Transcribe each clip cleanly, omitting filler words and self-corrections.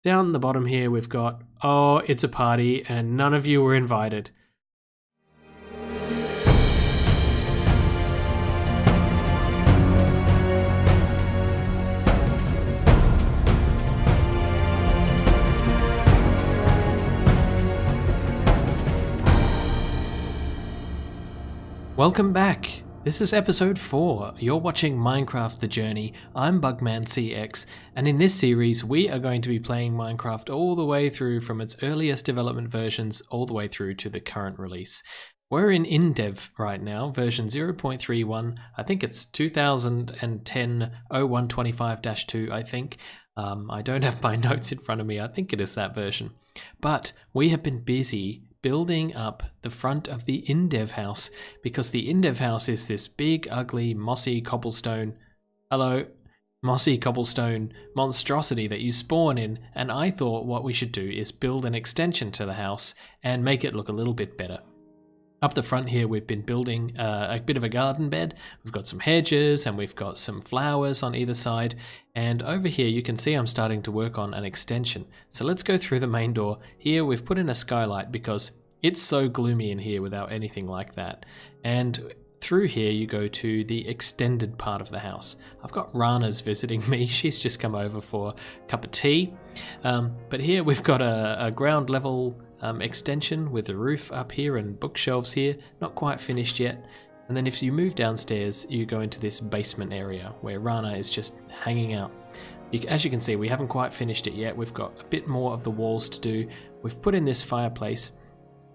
Down the bottom here we've got, oh, it's a party and none of you were invited. Welcome back! This is episode 4. You're watching Minecraft The Journey. I'm BugmanCX, and in this series we are going to be playing Minecraft all the way through from its earliest development versions all the way through to the current release. We're in Indev right now, version 0.31. I think it's 2010 0125-2, I think. I don't have my notes in front of me. I think it is that version. But we have been busy building up the front of the Indev House, because the Indev House is this big, ugly, mossy cobblestone monstrosity that you spawn in, and I thought what we should do is build an extension to the house and make it look a little bit better. Up the front here we've been building a bit of a garden bed. We've got some hedges and we've got some flowers on either side, and over here you can see I'm starting to work on an extension. So let's go through the main door. Here we've put in a skylight because it's so gloomy in here without anything like that. And through here you go to the extended part of the house. I've got Rana's visiting me. She's just come over for a cup of tea. But here we've got a ground level extension with a roof up here and bookshelves here, not quite finished yet. And then if you move downstairs you go into this basement area where Rana is just hanging out. As you can see, we haven't quite finished it yet. We've got a bit more of the walls to do. We've put in this fireplace.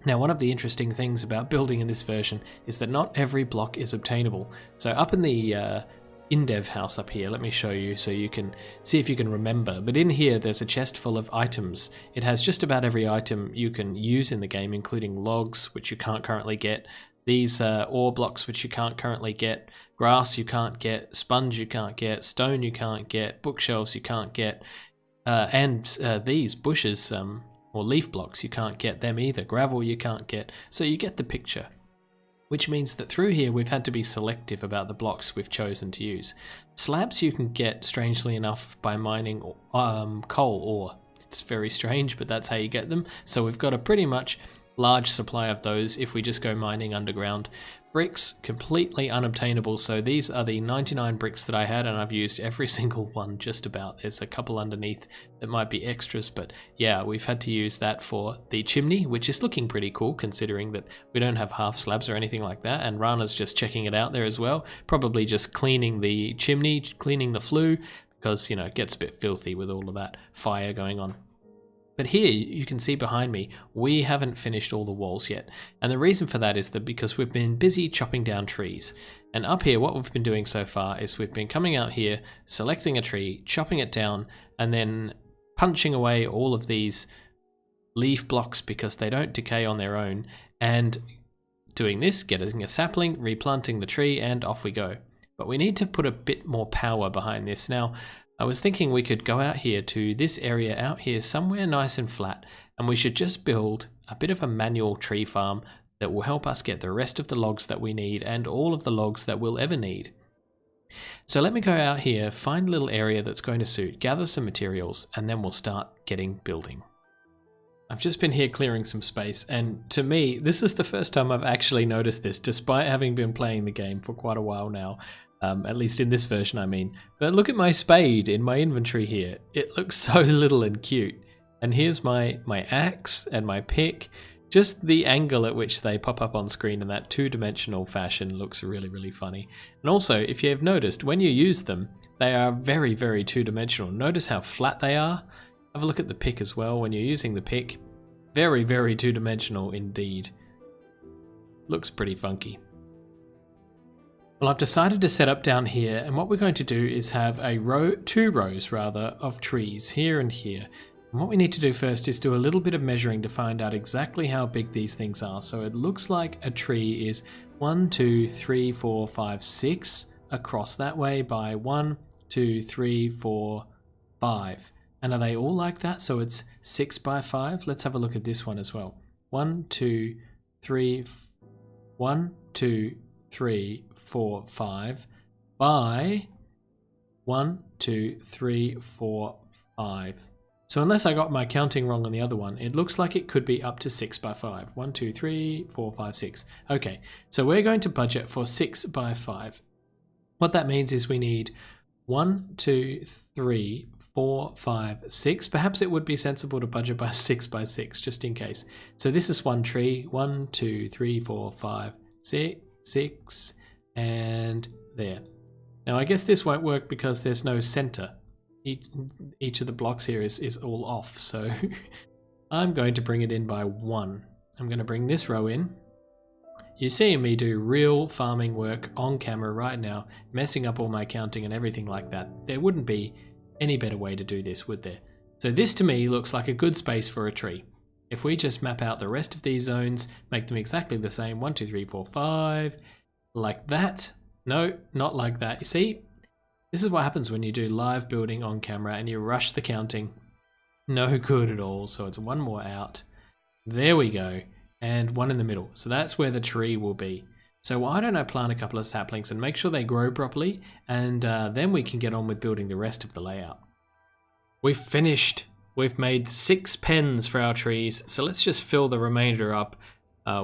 Now, one of the interesting things about building in this version is that not every block is obtainable. So up in the Indev House up here, let me show you so you can see if you can remember. But in here there's a chest full of items. It has just about every item you can use in the game, including logs, which you can't currently get, these ore blocks which you can't currently get, grass you can't get, sponge you can't get, stone you can't get, bookshelves you can't get, and these bushes or leaf blocks you can't get them either, gravel you can't get. So you get the picture. Which means that through here we've had to be selective about the blocks we've chosen to use. Slabs you can get, strangely enough, by mining coal ore. It's very strange, but that's how you get them. So we've got a pretty much large supply of those if we just go mining underground. Bricks, completely unobtainable, so these are the 99 bricks that I had, and I've used every single one just about. There's a couple underneath that might be extras, but yeah, we've had to use that for the chimney, which is looking pretty cool considering that we don't have half slabs or anything like that, and Rana's just checking it out there as well, probably just cleaning the chimney, cleaning the flue, because, you know, it gets a bit filthy with all of that fire going on. But here you can see behind me, we haven't finished all the walls yet. And the reason for that is that because we've been busy chopping down trees. And up here, what we've been doing so far is we've been coming out here, selecting a tree, chopping it down, and then punching away all of these leaf blocks because they don't decay on their own. And doing this, getting a sapling, replanting the tree, and off we go. But we need to put a bit more power behind this. Now, I was thinking we could go out here to this area out here somewhere nice and flat, and we should just build a bit of a manual tree farm that will help us get the rest of the logs that we need and all of the logs that we'll ever need. So let me go out here, find a little area that's going to suit, gather some materials, and then we'll start getting building. I've just been here clearing some space, and to me, this is the first time I've actually noticed this, despite having been playing the game for quite a while now. At least in this version, I mean. But look at my spade in my inventory here. It looks so little and cute. And here's my axe and my pick. Just the angle at which they pop up on screen in that two-dimensional fashion looks really, really funny. And also, if you have noticed, when you use them, they are very, very two-dimensional. Notice how flat they are. Have a look at the pick as well when you're using the pick. Very, very two-dimensional indeed. Looks pretty funky. Well, I've decided to set up down here, and what we're going to do is have two rows of trees here and here. And what we need to do first is do a little bit of measuring to find out exactly how big these things are. So it looks like a tree is 1, 2, 3, 4, 5, 6 across that way by 1, 2, 3, 4, 5. And are they all like that? So it's 6 by 5. Let's have a look at this one as well. 1, 2, 3, 1, 2, 3, 4, 5 by 1, 2, 3, 4, 5. So unless I got my counting wrong on the other one, it looks like it could be up to 6 by 5. 1, 2, 3, 4, 5, 6. Okay, so we're going to budget for 6 by 5. What that means is we need 1, 2, 3, 4, 5, 6. Perhaps it would be sensible to budget by 6 by 6, just in case. So this is one tree. 1, 2, 3, 4, 5, 6, 6, and there. Now I guess this won't work because there's no center. Each of the blocks here is all off, so I'm going to bring it in by 1. I'm going to bring this row in. You're seeing me do real farming work on camera right now, messing up all my counting and everything like that. There wouldn't be any better way to do this, would there? So this to me looks like a good space for a tree. If we just map out the rest of these zones, make them exactly the same, 1, 2, 3, 4, 5, like that. No, not like that. You see? This is what happens when you do live building on camera and you rush the counting. No good at all. So it's one more out. There we go. And one in the middle. So that's where the tree will be. So why don't I plant a couple of saplings and make sure they grow properly, and then we can get on with building the rest of the layout. We've finished. We've made 6 pens for our trees. So let's just fill the remainder up.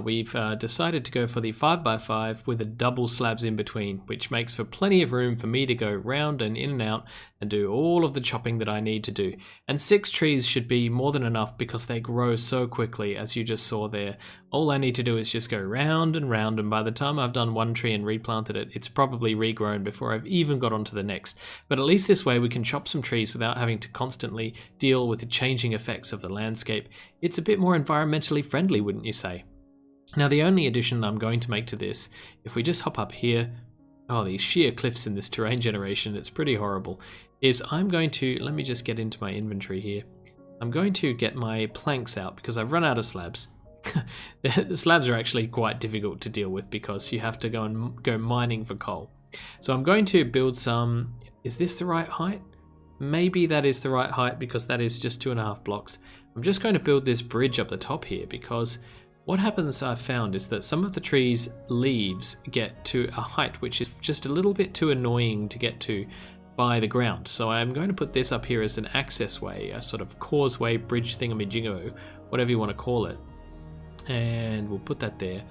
We've decided to go for the 5 by 5 with a double slabs in between, which makes for plenty of room for me to go round and in and out and do all of the chopping that I need to do. And 6 trees should be more than enough because they grow so quickly, as you just saw there. All I need to do is just go round, and by the time I've done one tree and replanted it, it's probably regrown before I've even got onto the next. But at least this way we can chop some trees without having to constantly deal with the changing effects of the landscape. It's a bit more environmentally friendly, wouldn't you say? Now the only addition I'm going to make to this, if we just hop up here, oh, these sheer cliffs in this terrain generation, it's pretty horrible, is I'm going to, let me just get into my inventory here. I'm going to get my planks out because I've run out of slabs. The slabs are actually quite difficult to deal with because you have to go mining for coal. So I'm going to build some, is this the right height? Maybe that is the right height because that is just 2.5 blocks. I'm just going to build this bridge up the top here because what happens I've found is that some of the trees' leaves get to a height which is just a little bit too annoying to get to by the ground. So I'm going to put this up here as an access way, a sort of causeway, bridge thingamajiggo, whatever you want to call it. And we'll put that there.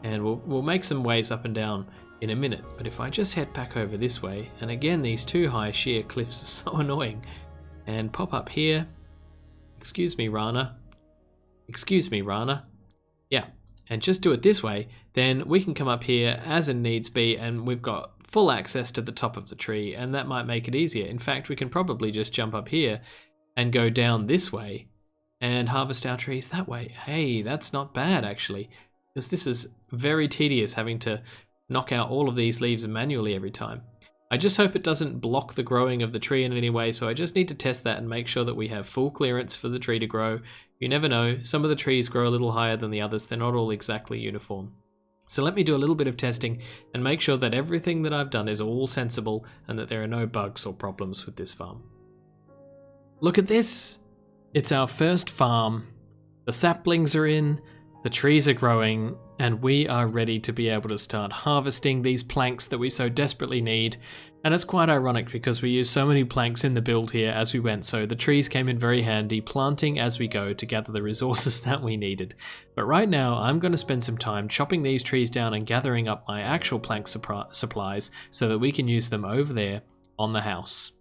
And we'll make some ways up and down in a minute. But if I just head back over this way, and again these 2 high sheer cliffs are so annoying, and pop up here. Excuse me, Rana. Excuse me, Rana. Yeah, and just do it this way, then we can come up here as it needs be, and we've got full access to the top of the tree, and that might make it easier. In fact, we can probably just jump up here and go down this way and harvest our trees that way. Hey, that's not bad actually, because this is very tedious having to knock out all of these leaves manually every time. I just hope it doesn't block the growing of the tree in any way, so I just need to test that and make sure that we have full clearance for the tree to grow. You never know, some of the trees grow a little higher than the others, they're not all exactly uniform. So let me do a little bit of testing and make sure that everything that I've done is all sensible and that there are no bugs or problems with this farm. Look at this! It's our first farm. The saplings are in, the trees are growing, and we are ready to be able to start harvesting these planks that we so desperately need. And it's quite ironic because we used so many planks in the build here as we went, so the trees came in very handy, planting as we go to gather the resources that we needed. But right now I'm going to spend some time chopping these trees down and gathering up my actual plank supplies so that we can use them over there on the house.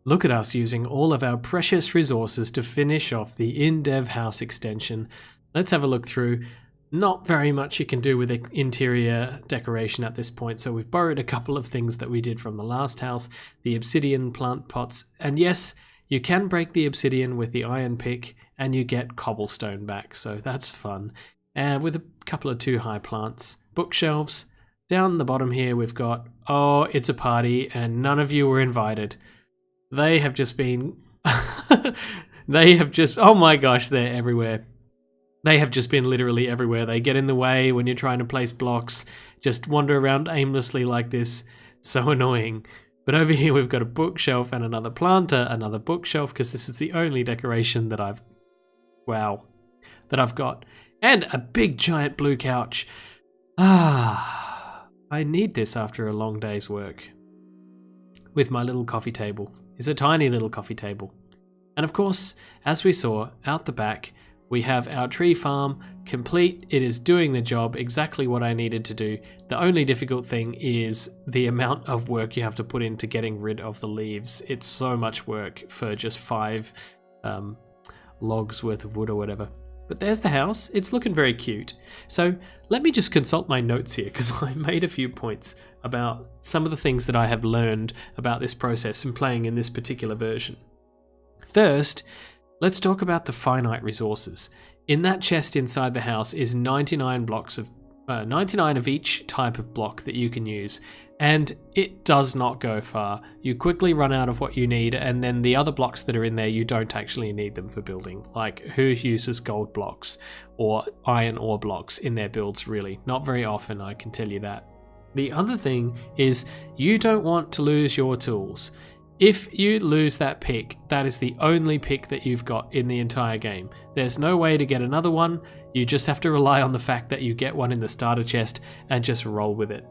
Look at us using all of our precious resources to finish off the Indev House extension. Let's have a look through. Not very much you can do with the interior decoration at this point, so we've borrowed a couple of things that we did from the last house, the obsidian plant pots, and yes, you can break the obsidian with the iron pick and you get cobblestone back, so that's fun. And with a couple of 2 high plants, bookshelves. Down the bottom here we've got, oh, it's a party and none of you were invited. They have just been, oh my gosh, they're everywhere. They have just been literally everywhere. They get in the way when you're trying to place blocks, just wander around aimlessly like this. So annoying. But over here we've got a bookshelf and another planter, another bookshelf, because this is the only decoration that I've got. And a big giant blue couch. I need this after a long day's work. With my little coffee table. It's a tiny little coffee table. And of course, as we saw out the back, we have our tree farm complete. It is doing the job, exactly what I needed to do. The only difficult thing is the amount of work you have to put into getting rid of the leaves. It's so much work for just 5 logs worth of wood or whatever. But there's the house. It's looking very cute. So let me just consult my notes here, because I made a few points about some of the things that I have learned about this process and playing in this particular version. First, let's talk about the finite resources. In that chest inside the house is 99 of each type of block that you can use, and it does not go far. You quickly run out of what you need, and then the other blocks that are in there, you don't actually need them for building. Like, who uses gold blocks or iron ore blocks in their builds, really? Not very often, I can tell you that. The other thing is, you don't want to lose your tools. If you lose that pick, that is the only pick that you've got in the entire game. There's no way to get another one. You just have to rely on the fact that you get one in the starter chest and just roll with it.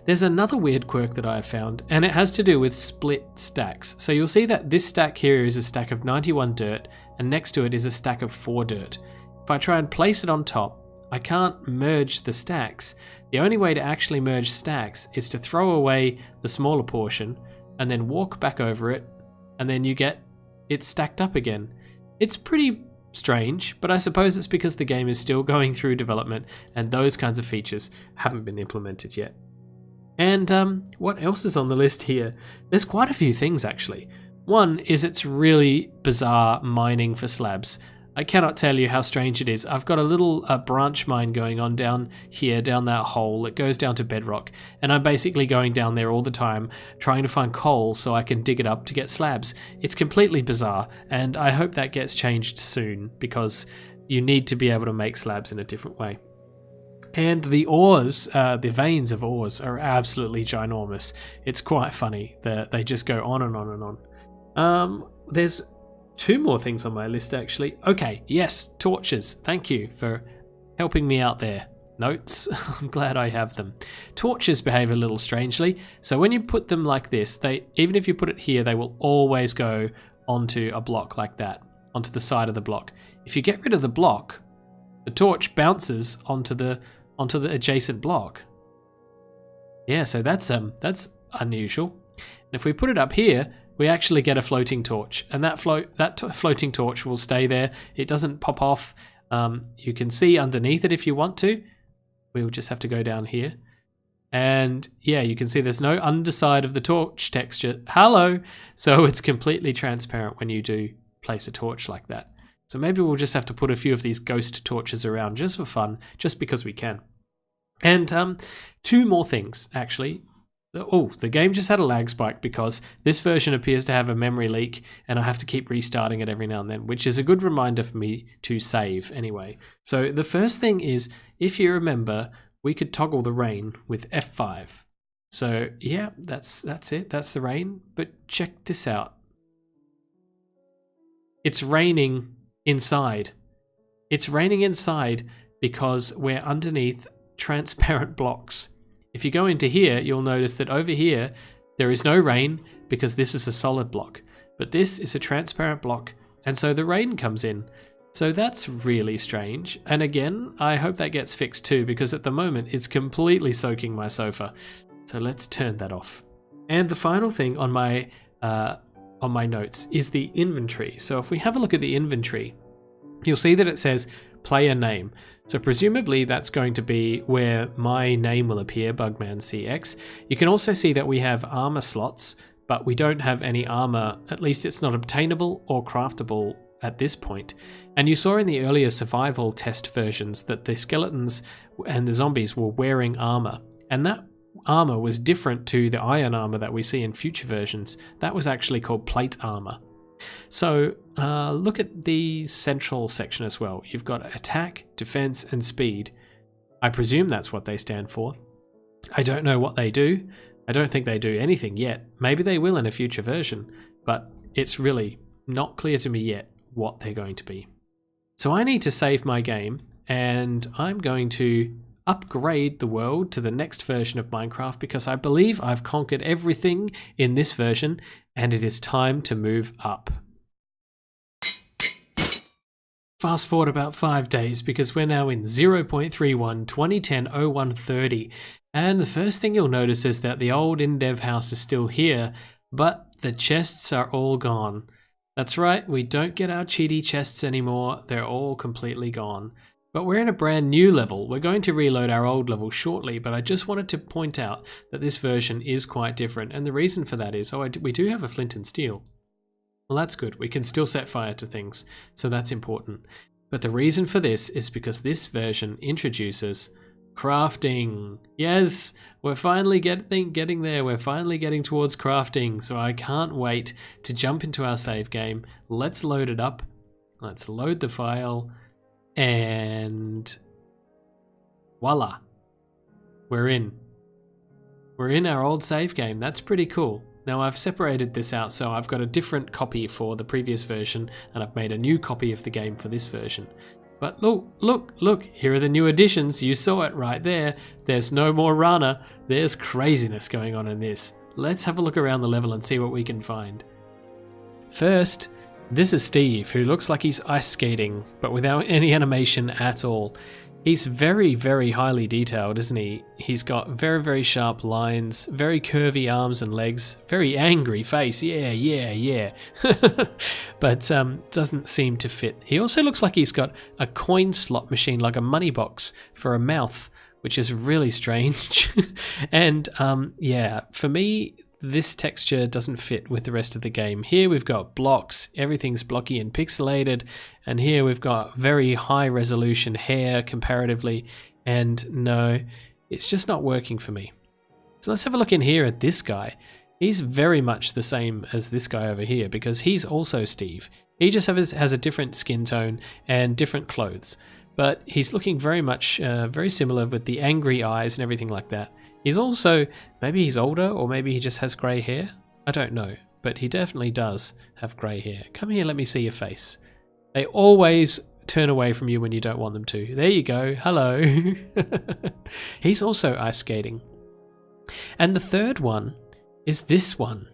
There's another weird quirk that I have found, and it has to do with split stacks. So you'll see that this stack here is a stack of 91 dirt, and next to it is a stack of 4 dirt. If I try and place it on top, I can't merge the stacks. The only way to actually merge stacks is to throw away the smaller portion and then walk back over it, and then you get it stacked up again. It's pretty strange, but I suppose it's because the game is still going through development and those kinds of features haven't been implemented yet. And what else is on the list here? There's quite a few things actually. One is it's really bizarre mining for slabs. I cannot tell you how strange it is. I've got a little branch mine going on down here, down that hole. It goes down to bedrock, and I'm basically going down there all the time trying to find coal so I can dig it up to get slabs. It's completely bizarre, and I hope that gets changed soon, because you need to be able to make slabs in a different way. And the ores, the veins of ores, are absolutely ginormous. It's quite funny that they just go on and on and on. There's 2 more things on my list actually. Okay, yes, torches. Thank you for helping me out there. Notes, I'm glad I have them. Torches behave a little strangely. So when you put them like this, even if you put it here, they will always go onto a block like that, onto the side of the block. If you get rid of the block, the torch bounces onto the adjacent block. Yeah, so that's unusual. And if we put it up here, we actually get a floating torch, and that floating torch will stay there. It doesn't pop off. You can see underneath it if you want to. We'll just have to go down here. And yeah, you can see there's no underside of the torch texture. Hello! So it's completely transparent when you do place a torch like that. So maybe we'll just have to put a few of these ghost torches around just for fun, just because we can. And 2 more things, actually. Oh, the game just had a lag spike because this version appears to have a memory leak, and I have to keep restarting it every now and then, which is a good reminder for me to save anyway. So the first thing is, if you remember, we could toggle the rain with F5. So yeah, that's it. That's the rain. But check this out. It's raining inside. It's raining inside because we're underneath transparent blocks. If you go into here, you'll notice that over here, there is no rain because this is a solid block, but this is a transparent block, and so the rain comes in. So that's really strange. And again, I hope that gets fixed too, because at the moment it's completely soaking my sofa. So let's turn that off. And the final thing on my notes is the inventory. So if we have a look at the inventory, you'll see that it says player name. So presumably that's going to be where my name will appear, BugmanCX. You can also see that we have armor slots, but we don't have any armor. At least it's not obtainable or craftable at this point. And you saw in the earlier survival test versions that the skeletons and the zombies were wearing armor, and that armor was different to the iron armor that we see in future versions. That was actually called plate armor. So look at the central section as well. You've got attack, defense, and speed. I presume that's what they stand for. I don't know what they do. I don't think they do anything yet. Maybe they will in a future version, but it's really not clear to me yet what they're going to be. So I need to save my game, and I'm going to upgrade the world to the next version of Minecraft because I believe I've conquered everything in this version, and it is time to move up. fast forward about 5 days because we're now in 0.31 2010-0130, and the first thing you'll notice is that the old Indev House is still here, but the chests are all gone. That's right, we don't get our cheaty chests anymore, they're all completely gone. But we're in a brand new level. We're going to reload our old level shortly, but I just wanted to point out that this version is quite different, and the reason for that is, we do have a flint and steel. Well, that's good. We can still set fire to things, so that's important. But the reason for this is because this version introduces crafting. Yes, we're finally getting there. We're finally getting towards crafting, so I can't wait to jump into our save game. Let's load it up. Let's load the file, and voila, we're in. We're in our old save game. That's pretty cool. Now I've separated this out, so I've got a different copy for the previous version, and I've made a new copy of the game for this version. But look, here are the new additions. You saw it right there. There's no more Rana. There's craziness going on in this. Let's have a look around the level and see what we can find. First, this is Steve, who looks like he's ice skating, but without any animation at all. He's very, very highly detailed, isn't he? He's got very, very sharp lines, very curvy arms and legs, very angry face, yeah. But doesn't seem to fit. He also looks like he's got a coin slot machine, like a money box, for a mouth, which is really strange. And yeah, for me, this texture doesn't fit with the rest of the game. Here we've got blocks, everything's blocky and pixelated, and here we've got very high resolution hair comparatively, and no, it's just not working for me. So let's have a look in here at this guy. He's very much the same as this guy over here because he's also Steve. He just has a different skin tone and different clothes, but he's looking very much very similar with the angry eyes and everything like that. He's also, maybe he's older, or maybe he just has grey hair. I don't know, but he definitely does have grey hair. Come here, let me see your face. They always turn away from you when you don't want them to. There you go, hello. He's also ice skating. And the third one is this one.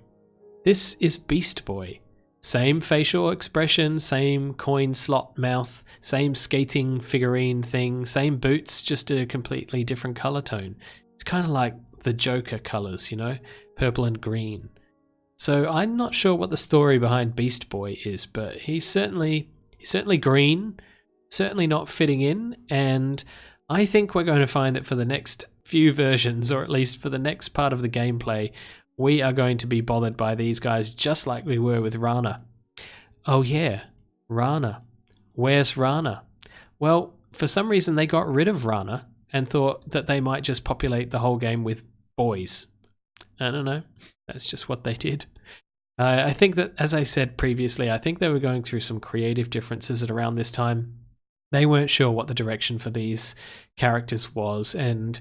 This is Beast Boy. Same facial expression, same coin slot mouth, same skating figurine thing, same boots, just a completely different colour tone. It's kind of like the Joker colours, you know, purple and green. So I'm not sure what the story behind Beast Boy is, but he's certainly green, certainly not fitting in, and I think we're going to find that for the next few versions, or at least for the next part of the gameplay, we are going to be bothered by these guys just like we were with Rana. Oh yeah, Rana. Where's Rana? Well, for some reason they got rid of Rana and thought that they might just populate the whole game with boys. I don't know. That's just what they did. I think that, as I said previously, I think they were going through some creative differences at around this time. They weren't sure what the direction for these characters was, and,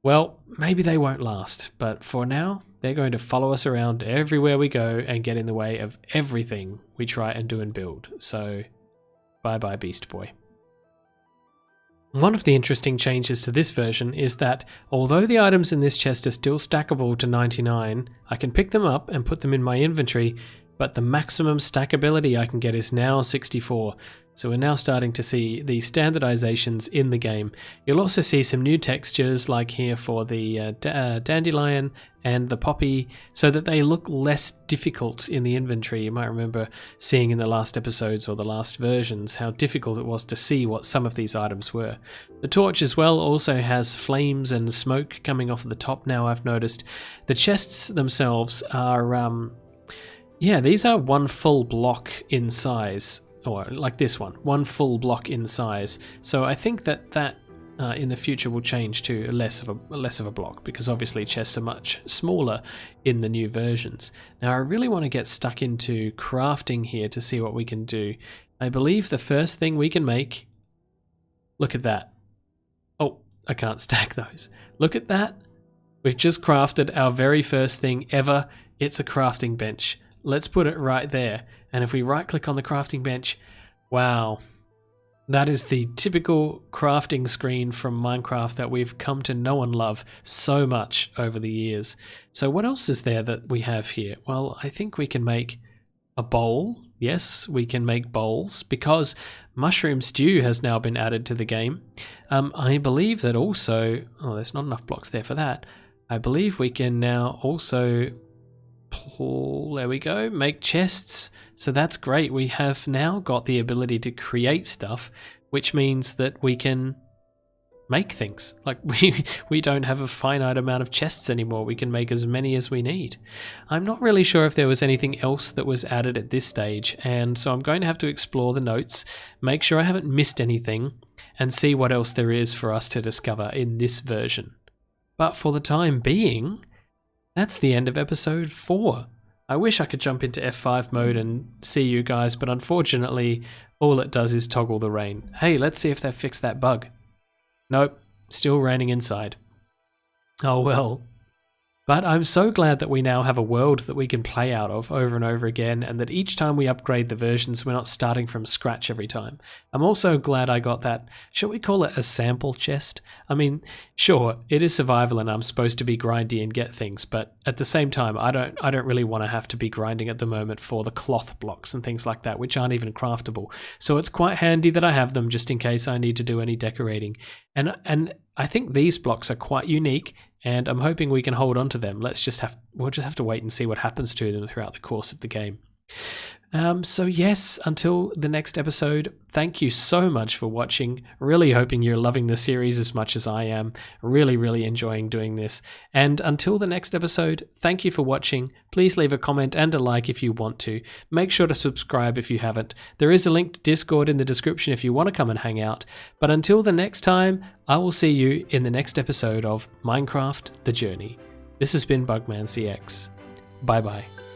well, maybe they won't last. But for now, they're going to follow us around everywhere we go and get in the way of everything we try and do and build. So, bye-bye, Beast Boy. One of the interesting changes to this version is that although the items in this chest are still stackable to 99, I can pick them up and put them in my inventory, but the maximum stackability I can get is now 64. So we're now starting to see the standardizations in the game. You'll also see some new textures like here for the dandelion and the poppy, so that they look less difficult in the inventory. You might remember seeing in the last episodes or the last versions how difficult it was to see what some of these items were. The torch as well also has flames and smoke coming off the top now, I've noticed. The chests themselves are, yeah, these are one full block in size. Or like this one full block in size. So I think that in the future will change to less of a block, because obviously chests are much smaller in the new versions. Now I really want to get stuck into crafting here to see what we can do. I believe the first thing we can make, look at that. Oh, I can't stack those. Look at that. We've just crafted our very first thing ever. It's a crafting bench. Let's put it right there. And if we right click on the crafting bench, wow, that is the typical crafting screen from Minecraft that we've come to know and love so much over the years. So what else is there that we have here? Well, I think we can make a bowl. Yes, we can make bowls because mushroom stew has now been added to the game. I believe that also... Oh, there's not enough blocks there for that. I believe we can now also... There we go, make chests. So that's great. We have now got the ability to create stuff, which means that we can make things. Like we don't have a finite amount of chests anymore. We can make as many as we need. I'm not really sure if there was anything else that was added at this stage, and so I'm going to have to explore the notes, make sure I haven't missed anything, and see what else there is for us to discover in this version. But for the time being, that's the end of episode 4. I wish I could jump into F5 mode and see you guys, but unfortunately, all it does is toggle the rain. Hey, let's see if they've fixed that bug. Nope, still raining inside. Oh well. But I'm so glad that we now have a world that we can play out of over and over again, and that each time we upgrade the versions, we're not starting from scratch every time. I'm also glad I got that, shall we call it a sample chest? I mean, sure, it is survival and I'm supposed to be grindy and get things, but at the same time, I don't really want to have to be grinding at the moment for the cloth blocks and things like that, which aren't even craftable. So it's quite handy that I have them just in case I need to do any decorating. And I think these blocks are quite unique, and I'm hoping we can hold on to them. We'll just have to wait and see what happens to them throughout the course of the game. So yes, until the next episode, thank you so much for watching. Really hoping you're loving the series as much as I am. Really enjoying doing this. And until the next episode, thank you for watching. Please leave a comment and a like if you want to. Make sure to subscribe if you haven't. There is a link to Discord in the description if you want to come and hang out. But until the next time, I will see you in the next episode of Minecraft The Journey. This has been Bugman CX. Bye bye.